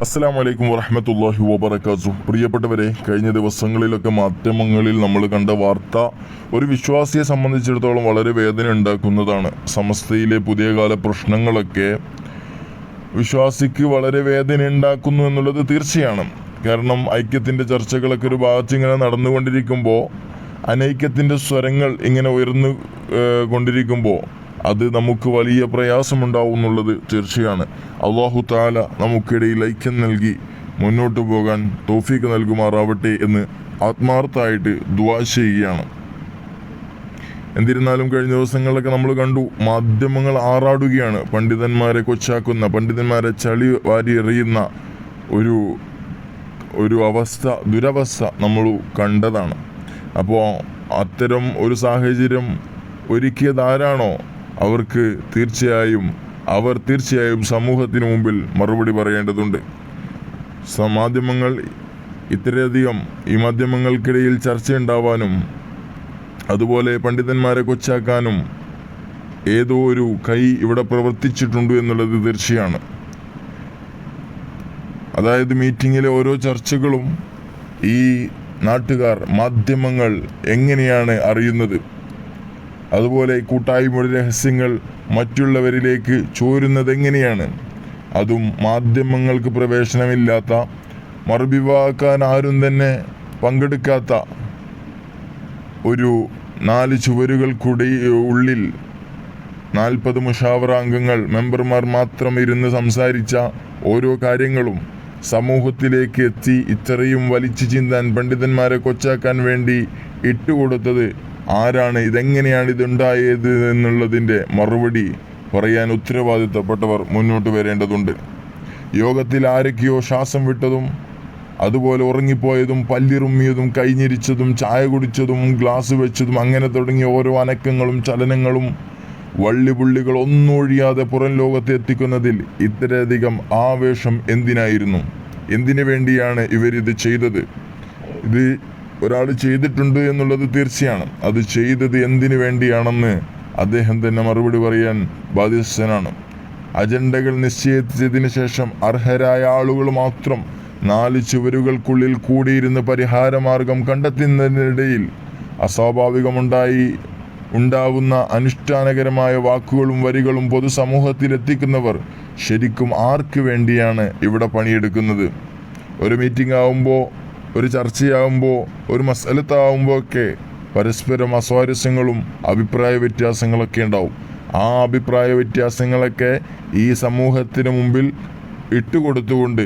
അസ്സലാമു അലൈക്കും വറഹ്മത്തുള്ളാഹി വബറകാതുഹു. പ്രിയപ്പെട്ടവരെ, കഴിഞ്ഞ ദിവസങ്ങളിലൊക്കെ മാധ്യമങ്ങളിൽ നമ്മൾ കണ്ട വാർത്ത ഒരു വിശ്വാസിയെ സംബന്ധിച്ചിടത്തോളം വളരെ വേദന ഉണ്ടാക്കുന്നതാണ്. സമസ്തയിലെ പുതിയ കാല പ്രശ്നങ്ങളൊക്കെ വിശ്വാസിക്ക് വളരെ വേദന ഉണ്ടാക്കുന്നു എന്നുള്ളത് തീർച്ചയാണ്. കാരണം ഐക്യത്തിൻ്റെ ചർച്ചകളൊക്കെ ഒരു ഭാഗത്ത് ഇങ്ങനെ നടന്നുകൊണ്ടിരിക്കുമ്പോൾ അനൈക്യത്തിൻ്റെ സ്വരങ്ങൾ ഇങ്ങനെ ഉയർന്നു കൊണ്ടിരിക്കുമ്പോൾ അത് നമുക്ക് വലിയ പ്രയാസമുണ്ടാവും എന്നുള്ളത് തീർച്ചയാണ്. അല്ലാഹു തആല നമുക്കിടയിൽ ഐക്യം നൽകി മുന്നോട്ട് പോകാൻ തൗഫീഖ് നൽകുമാറാവട്ടെ എന്ന് ആത്മാർത്ഥമായിട്ട് ദുആ ചെയ്യുകയാണ്. എന്നിരുന്നാലും കഴിഞ്ഞ ദിവസങ്ങളിലൊക്കെ നമ്മൾ കണ്ടു, മാധ്യമങ്ങൾ ആറാടുകയാണ്. പണ്ഡിതന്മാരെ കൊച്ചാക്കുന്ന, പണ്ഡിതന്മാരെ ചളി വാരി എറിയുന്ന ഒരു ദുരവസ്ഥ നമ്മൾ കണ്ടതാണ്. അപ്പോൾ അത്തരം ഒരു സാഹചര്യം ഒരുക്കിയതാരാണോ അവർ തീർച്ചയായും സമൂഹത്തിന് മുമ്പിൽ മറുപടി പറയേണ്ടതുണ്ട്. മാധ്യമങ്ങൾ ഇത്രയധികം ഈ മാധ്യമങ്ങൾക്കിടയിൽ ചർച്ചയുണ്ടാവാനും അതുപോലെ പണ്ഡിതന്മാരെ കൊച്ചാക്കാനും ഏതോ ഒരു കൈ ഇവിടെ പ്രവർത്തിച്ചിട്ടുണ്ട് എന്നുള്ളത് തീർച്ചയാണ്. അതായത് മീറ്റിങ്ങിലെ ഓരോ ചർച്ചകളും ഈ നാട്ടുകാർ, മാധ്യമങ്ങൾ എങ്ങനെയാണ് അറിയുന്നത്, അതുപോലെ കൂട്ടായ്മയുടെ രഹസ്യങ്ങൾ മറ്റുള്ളവരിലേക്ക് ചോരുന്നത് എങ്ങനെയാണ്, അതും മാധ്യമങ്ങൾക്ക് പ്രവേശനമില്ലാത്ത, മറുവിവാക്കാൻ ആരും തന്നെ പങ്കെടുക്കാത്ത ഒരു 4 ചുവരുകൾക്കൂടെ ഉള്ളിൽ 40 മുഷാവറ അംഗങ്ങൾ, മെമ്പർമാർ മാത്രം ഇരുന്ന് സംസാരിച്ച ഓരോ കാര്യങ്ങളും സമൂഹത്തിലേക്ക് എത്തി ഇത്രയും വലിച്ചു ചിന്താൻ, പണ്ഡിതന്മാരെ കൊച്ചാക്കാൻ വേണ്ടി ഇട്ടുകൊടുത്തത് ആരാണ്, ഇതെങ്ങനെയാണ് ഇതുണ്ടായത് എന്നുള്ളതിൻ്റെ മറുപടി പറയാൻ ഉത്തരവാദിത്തപ്പെട്ടവർ മുന്നോട്ട് വരേണ്ടതുണ്ട്. യോഗത്തിൽ ആരൊക്കെയോ ശ്വാസം വിട്ടതും അതുപോലെ ഉറങ്ങിപ്പോയതും പല്ലിറുമ്മിയതും കൈഞ്ഞിരിച്ചതും ചായ കുടിച്ചതും ഗ്ലാസ് വെച്ചതും അങ്ങനെ തുടങ്ങിയ ഓരോ അനക്കങ്ങളും ചലനങ്ങളും വള്ളിപുള്ളികൾ ഒന്നൊഴിയാതെ പുറം ലോകത്തെ എത്തിക്കുന്നതിൽ ഇത്രയധികം ആവേശം എന്തിനായിരുന്നു? എന്തിനു വേണ്ടിയാണ് ഇവരിത് ചെയ്തത്? ഇത് ഒരാൾ ചെയ്തിട്ടുണ്ട് എന്നുള്ളത് തീർച്ചയാണ്. അത് ചെയ്തത് എന്തിനു വേണ്ടിയാണെന്ന് അദ്ദേഹം തന്നെ മറുപടി പറയാൻ ബാധ്യസ്ഥനാണ്. അജണ്ടകൾ നിശ്ചയിച്ചതിന് ശേഷം അർഹരായ ആളുകൾ മാത്രം 4 ചുവരുകൾക്കുള്ളിൽ കൂടിയിരുന്ന് പരിഹാരമാർഗം കണ്ടെത്തുന്നതിനിടയിൽ ഉണ്ടാവുന്ന അനുഷ്ഠാനകരമായ വാക്കുകളും വരികളും പൊതുസമൂഹത്തിൽ എത്തിക്കുന്നവർ ശരിക്കും ആർക്ക് വേണ്ടിയാണ് ഇവിടെ പണിയെടുക്കുന്നത്? ഒരു മീറ്റിംഗ് ആവുമ്പോൾ, ഒരു ചർച്ചയാവുമ്പോൾ, ഒരു മസലത്താവുമ്പോൾ ഒക്കെ പരസ്പരം അസ്വാരസ്യങ്ങളും അഭിപ്രായ വ്യത്യാസങ്ങളൊക്കെ ഉണ്ടാവും. ആ അഭിപ്രായ വ്യത്യാസങ്ങളൊക്കെ ഈ സമൂഹത്തിന് മുമ്പിൽ ഇട്ടുകൊടുത്തുകൊണ്ട്,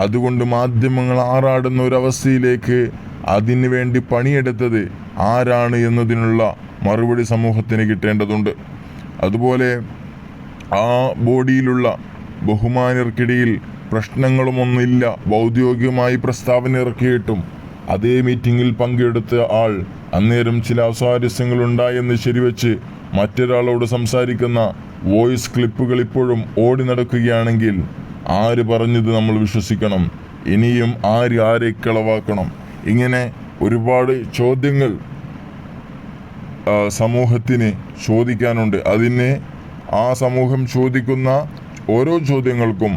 അതുകൊണ്ട് മാധ്യമങ്ങൾ ആറാടുന്ന ഒരവസ്ഥയിലേക്ക് അതിനു വേണ്ടി പണിയെടുത്തത് ആരാണ് എന്നതിനുള്ള മറുപടി സമൂഹത്തിന് കിട്ടേണ്ടതുണ്ട്. അതുപോലെ ആ ബോഡിയിലുള്ള ബഹുമാനർക്കിടയിൽ പ്രശ്നങ്ങളുമൊന്നുമില്ല, ഔദ്യോഗികമായി പ്രസ്താവന ഇറക്കിയിട്ടും അതേ മീറ്റിങ്ങിൽ പങ്കെടുത്ത ആൾ അന്നേരം ചില അസ്വാരസ്യങ്ങളുണ്ടായെന്ന് ശരിവെച്ച് മറ്റൊരാളോട് സംസാരിക്കുന്ന വോയിസ് ക്ലിപ്പുകൾ ഇപ്പോഴും ഓടി നടക്കുകയാണെങ്കിൽ ആര് പറഞ്ഞത് നമ്മൾ വിശ്വസിക്കണം? ഇനിയും ആരെ കളവാക്കണം? ഇങ്ങനെ ഒരുപാട് ചോദ്യങ്ങൾ സമൂഹത്തിന് ചോദിക്കാനുണ്ട്. അതിന് ആ സമൂഹം ചോദിക്കുന്ന ഓരോ ചോദ്യങ്ങൾക്കും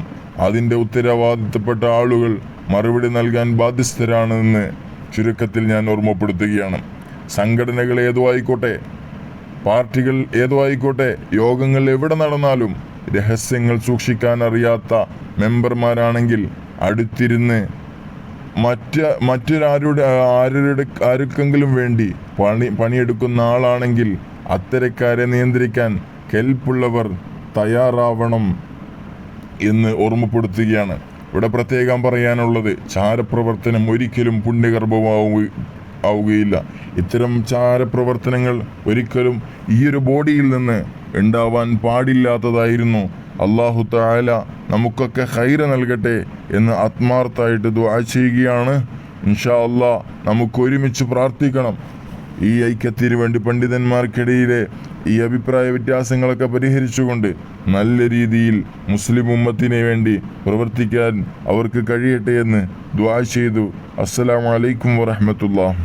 അതിൻ്റെ ഉത്തരവാദിത്തപ്പെട്ട ആളുകൾ മറുപടി നൽകാൻ ബാധ്യസ്ഥരാണെന്ന് ചുരുക്കത്തിൽ ഞാൻ ഓർമ്മപ്പെടുത്തുകയാണ്. സംഘടനകൾ ഏതോ ആയിക്കോട്ടെ, പാർട്ടികൾ ഏതോ ആയിക്കോട്ടെ, യോഗങ്ങൾ എവിടെ നടന്നാലും രഹസ്യങ്ങൾ സൂക്ഷിക്കാൻ അറിയാത്ത മെമ്പർമാരാണെങ്കിൽ അടുത്തിരുന്ന് ആർക്കെങ്കിലും വേണ്ടി പണിയെടുക്കുന്ന ആളാണെങ്കിൽ അത്തരക്കാരെ നിയന്ത്രിക്കാൻ കെൽപ്പുള്ളവർ തയ്യാറാവണം എന്ന് ഓർമ്മപ്പെടുത്തുകയാണ്. ഇവിടെ പ്രത്യേകം പറയാനുള്ളത്, ചാരപ്രവർത്തനം ഒരിക്കലും പുണ്യഗർഭമാവുകയില്ല. ഇത്തരം ചാരപ്രവർത്തനങ്ങൾ ഒരിക്കലും ഈ ഒരു ബോഡിയിൽ നിന്ന് ഉണ്ടാവാൻ പാടില്ലാത്തതായിരുന്നു. അല്ലാഹു തആല നമുക്കൊക്കെ ഖൈർ നൽകട്ടെ എന്ന് ആത്മാർത്ഥമായിട്ട് ദുആ ചെയ്യുകയാണ്. ഇൻഷാ അല്ലാഹ് നമുക്ക് ഒരുമിച്ച് പ്രാർത്ഥിക്കണം. ഈ ഐക്യത്തിന് വേണ്ടി പണ്ഡിതന്മാർക്കിടയിലെ ഈ അഭിപ്രായ വ്യത്യാസങ്ങളൊക്കെ പരിഹരിച്ചുകൊണ്ട് നല്ല രീതിയിൽ മുസ്ലിം ഉമ്മത്തിനെ വേണ്ടി പ്രവർത്തിക്കാൻ അവർക്ക് കഴിയട്ടെ എന്ന് ദുആ ചെയ്തു. അസ്സലാമു അലൈക്കും വറഹ്മത്തുള്ളാഹി.